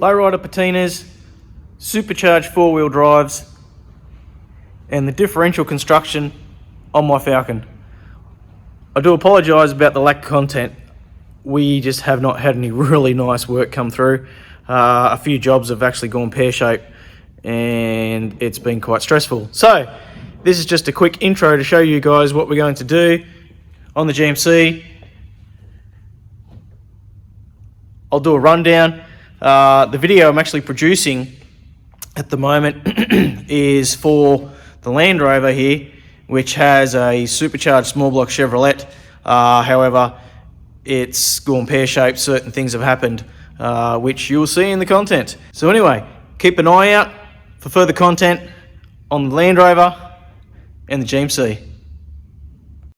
lowrider patinas, supercharged four-wheel drives, and the differential construction on my Falcon. I do apologise about the lack of content. We just have not had any really nice work come through. A few jobs have actually gone pear-shaped and it's been quite stressful. So this is just a quick intro to show you guys what we're going to do on the GMC. I'll do a rundown. The video I'm actually producing at the moment is for the Land Rover here, which has a supercharged small block Chevrolet. However, it's gone pear-shaped. Certain things have happened, which you'll see in the content. So anyway, keep an eye out for further content on the Land Rover and the GMC.